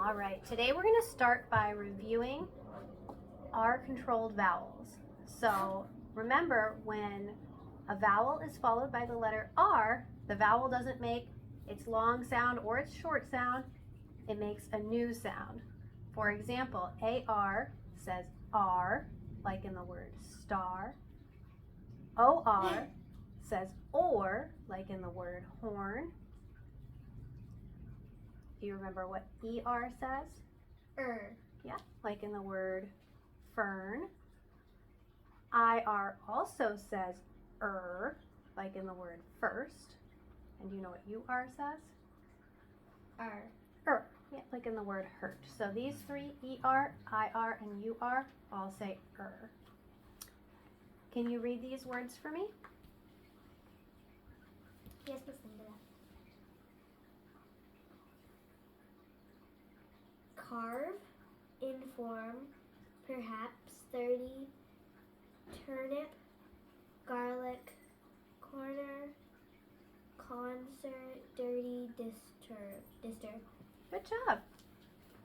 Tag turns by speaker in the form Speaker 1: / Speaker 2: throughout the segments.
Speaker 1: All right, today we're going to start by reviewing our controlled vowels. So remember, when a vowel is followed by the letter R, the vowel doesn't make its long sound or its short sound, it makes a new sound. For example, AR says R, like in the word star. OR says or, like in the word horn. Do you remember what ER says? Yeah, like in the word fern. IR also says like in the word first. And do you know what UR says? Yeah, like in the word hurt. So these three, ER, IR, and UR, all say Can you read these words for me?
Speaker 2: Yes, Miss Linda. Carve, inform, perhaps 30, turnip, garlic, corner, concert, dirty, disturb.
Speaker 1: Good job.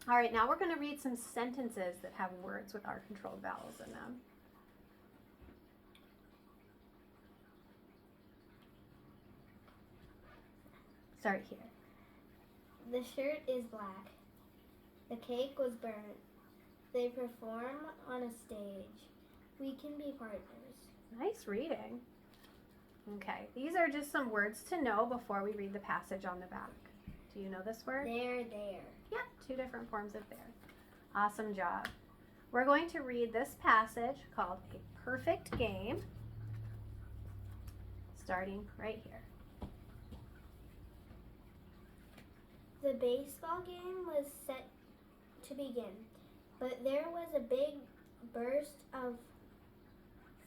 Speaker 1: All right, now we're going to read some sentences that have words with our controlled vowels in them. Start here.
Speaker 2: The shirt is black. The cake was burnt. They perform on a stage. We can be partners.
Speaker 1: Nice reading. Okay, these are just some words to know before we read the passage on the back. Do you know this word?
Speaker 2: There.
Speaker 1: Yeah, two different forms of there. Awesome job. We're going to read this passage called A Perfect Game, starting right here.
Speaker 2: The baseball game was set to begin, but there was a big burst of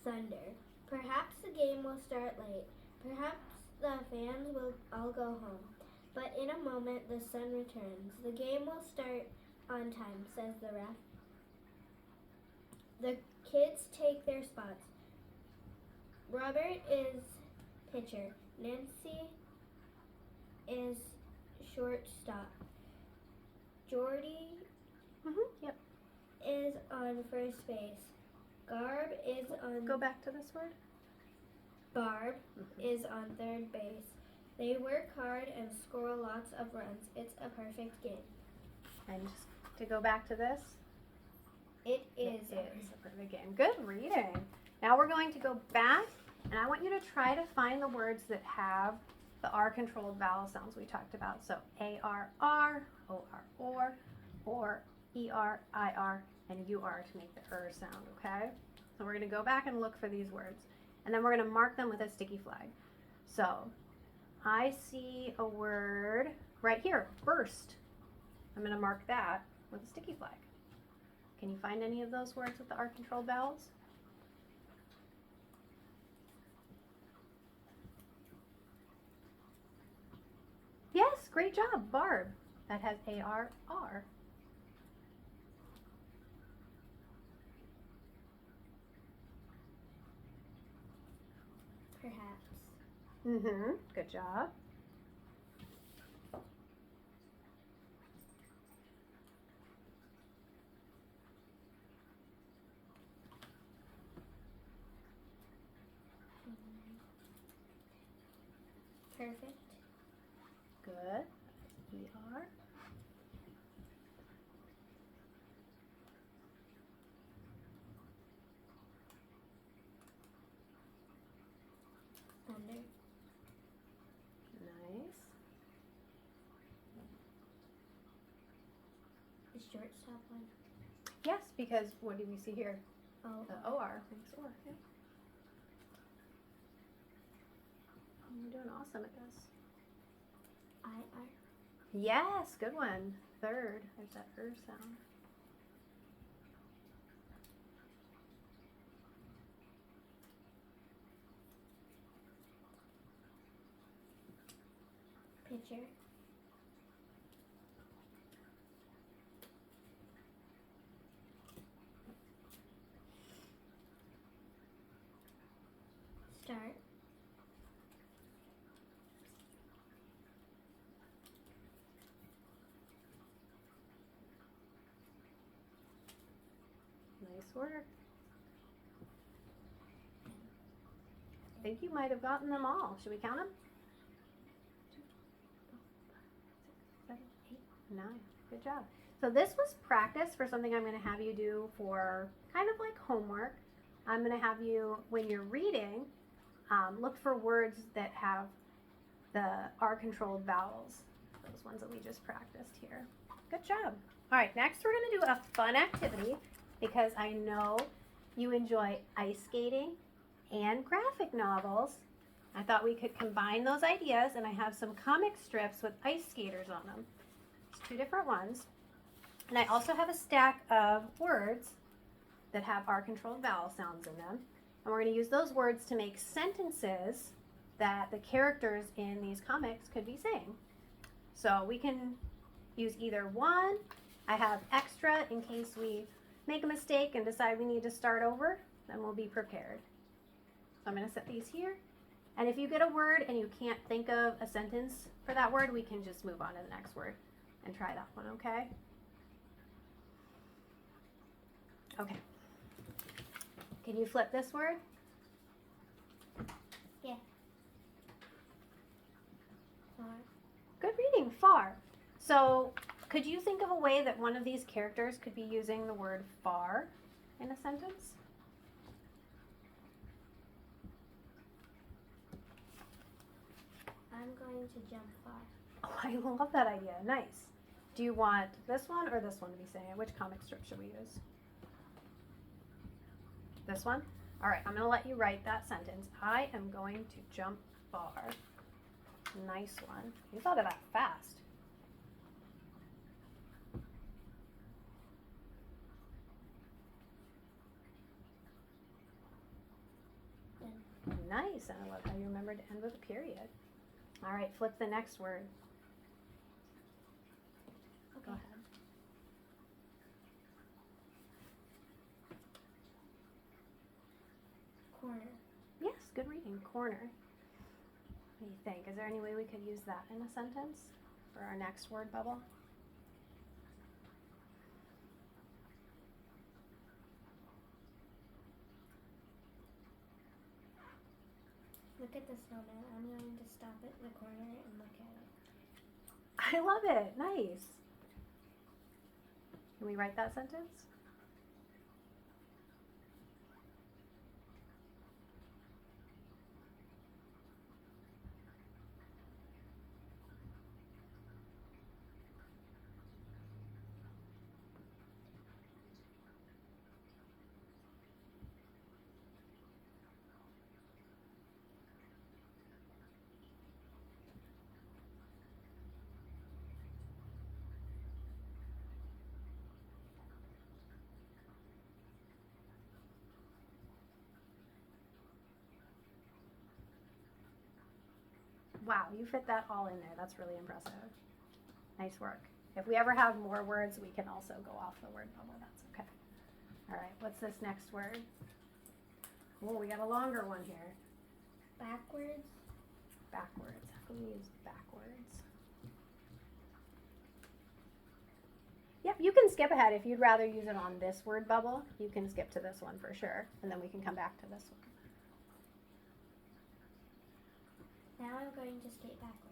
Speaker 2: thunder. Perhaps the game will start late. Perhaps the fans will all go home. But in a moment the sun returns. The game will start on time, says the ref. The kids take their spots. Robert is pitcher. Nancy is shortstop. Jordy
Speaker 1: Yep.
Speaker 2: is on first base. Garb is on...
Speaker 1: Go back to this word.
Speaker 2: Barb is on third base. They work hard and score lots of runs. It's a perfect game.
Speaker 1: And just to go back to this.
Speaker 2: It is
Speaker 1: a perfect game. Good reading. Now we're going to go back, and I want you to try to find the words that have the R-controlled vowel sounds we talked about. So A-R-R, O-R-or, or E-R, I-R, and U-R to make the sound, okay? So we're going to go back and look for these words. And then we're going to mark them with a sticky flag. So I see a word right here, burst. I'm going to mark that with a sticky flag. Can you find any of those words with the R-controlled vowels? Yes, great job, Barb. That has A-R-R.
Speaker 2: perhaps.
Speaker 1: Good job.
Speaker 2: Perfect.
Speaker 1: Good. E-R.
Speaker 2: Thunder.
Speaker 1: Nice.
Speaker 2: The shortstop one.
Speaker 1: Yes, because what do we see here?
Speaker 2: Oh.
Speaker 1: The O-R makes or. Yeah. You're doing awesome at this.
Speaker 2: I-R.
Speaker 1: Yes, good one. Third. There's that sound.
Speaker 2: Pitcher. Start.
Speaker 1: Nice work. I think you might have gotten them all. Should we count them? 7, 8, 9. Good job. So this was practice for something I'm going to have you do for kind of like homework. I'm going to have you, when you're reading, look for words that have the R-controlled vowels. Those ones that we just practiced here. Good job. All right, next we're going to do a fun activity because I know you enjoy ice skating and graphic novels. I thought we could combine those ideas, and I have some comic strips with ice skaters on them. It's 2 different ones. And I also have a stack of words that have R-controlled vowel sounds in them. And we're going to use those words to make sentences that the characters in these comics could be saying. So we can use either one. I have extra in case we make a mistake and decide we need to start over, then we'll be prepared. So I'm going to set these here. And if you get a word and you can't think of a sentence for that word, we can just move on to the next word and try that one, okay? Okay. Can you flip this word?
Speaker 2: Yeah. Far.
Speaker 1: Good reading, far. So could you think of a way that one of these characters could be using the word far in a sentence?
Speaker 2: I'm going to jump far.
Speaker 1: Oh, I love that idea. Nice. Do you want this one or this one to be saying it? Which comic strip should we use? This one? All right, I'm going to let you write that sentence. I am going to jump far. Nice one. You thought of that fast. Nice. And I love how you remembered to end with a period. All right, flip the next word.
Speaker 2: Okay.
Speaker 1: Go ahead.
Speaker 2: Corner.
Speaker 1: Yes, good reading. Corner. What do you think? Is there any way we could use that in a sentence for our next word bubble?
Speaker 2: Look at the snowman. I'm going to stop at the corner and look at it.
Speaker 1: I love it. Nice. Can we write that sentence? Wow, you fit that all in there. That's really impressive. Nice work. If we ever have more words, we can also go off the word bubble. That's okay. All right, what's this next word? Oh, we got a longer one here.
Speaker 2: Backwards.
Speaker 1: Backwards. How can we use backwards? Yep, you can skip ahead. If you'd rather use it on this word bubble, you can skip to this one for sure. And then we can come back to this one.
Speaker 2: Now I'm going to skate backwards.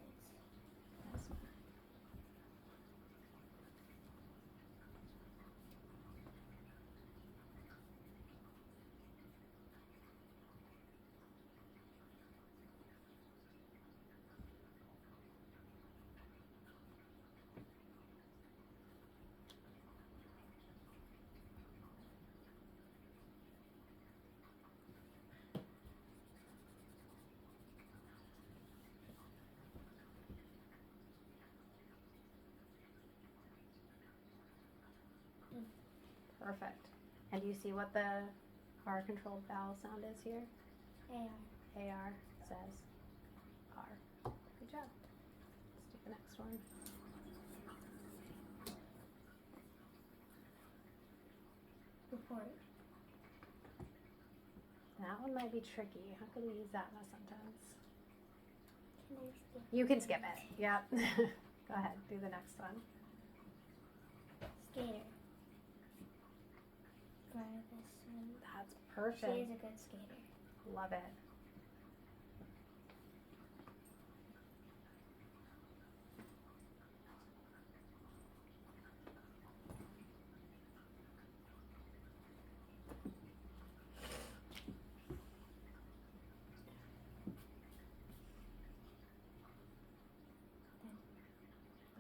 Speaker 1: Perfect. And do you see what the R controlled vowel sound is here?
Speaker 2: AR.
Speaker 1: AR says R. Good job. Let's do the next one.
Speaker 2: Report.
Speaker 1: That one might be tricky. How could we use that in a sentence?
Speaker 2: Can I skip?
Speaker 1: You can skip it. Yep. Go ahead. Do the next one.
Speaker 2: Skater. Drive a
Speaker 1: Perfect.
Speaker 2: She is a good skater.
Speaker 1: Love it.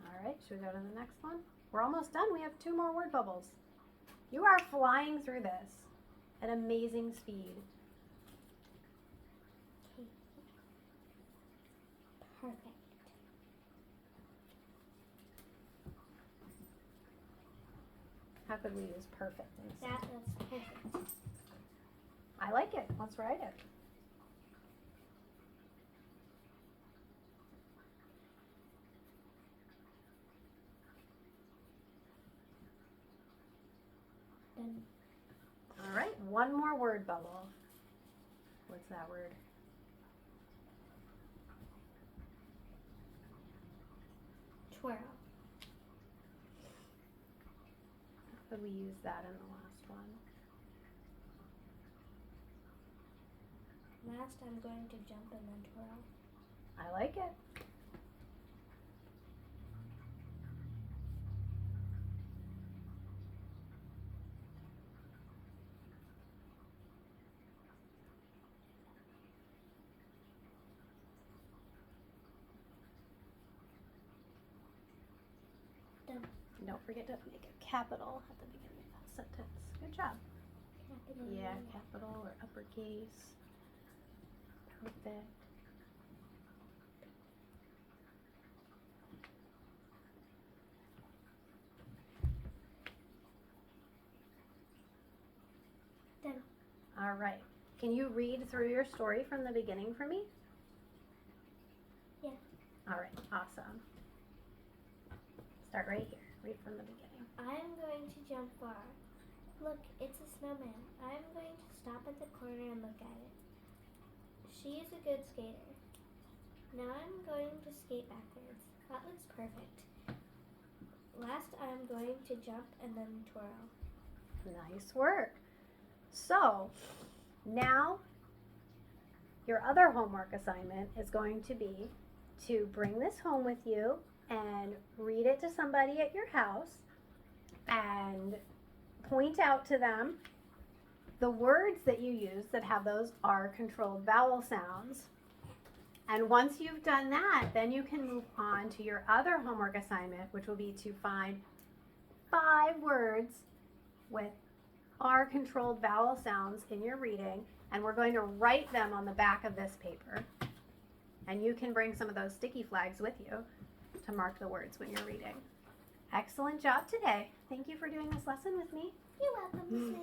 Speaker 1: All right, should we go to the next one? We're almost done. We have 2 more word bubbles. You are flying through this at amazing speed.
Speaker 2: Okay. Perfect.
Speaker 1: How could we use perfect instead?
Speaker 2: That was perfect.
Speaker 1: I like it. Let's write it.
Speaker 2: Done.
Speaker 1: All right, 1 more word bubble. What's that word?
Speaker 2: Twirl.
Speaker 1: How could we use that in the last one?
Speaker 2: Last, I'm going to jump and then twirl.
Speaker 1: I like it.
Speaker 2: Done.
Speaker 1: And don't forget to make a capital at the beginning of that sentence. Good job.
Speaker 2: Capital.
Speaker 1: Yeah, capital or uppercase. Perfect.
Speaker 2: Done.
Speaker 1: All right. Can you read through your story from the beginning for me?
Speaker 2: Yeah.
Speaker 1: All right. Awesome. Start right here. Read from the beginning.
Speaker 2: I'm going to jump far. Look, it's a snowman. I'm going to stop at the corner and look at it. She is a good skater. Now I'm going to skate backwards. That looks perfect. Last, I'm going to jump and then twirl.
Speaker 1: Nice work. So now your other homework assignment is going to be to bring this home with you and read it to somebody at your house and point out to them the words that you use that have those R-controlled vowel sounds. And once you've done that, then you can move on to your other homework assignment, which will be to find 5 words with R-controlled vowel sounds in your reading, and we're going to write them on the back of this paper. And you can bring some of those sticky flags with you to mark the words when you're reading. Excellent job today. Thank you for doing this lesson with me.
Speaker 2: You're welcome, Miss Linda.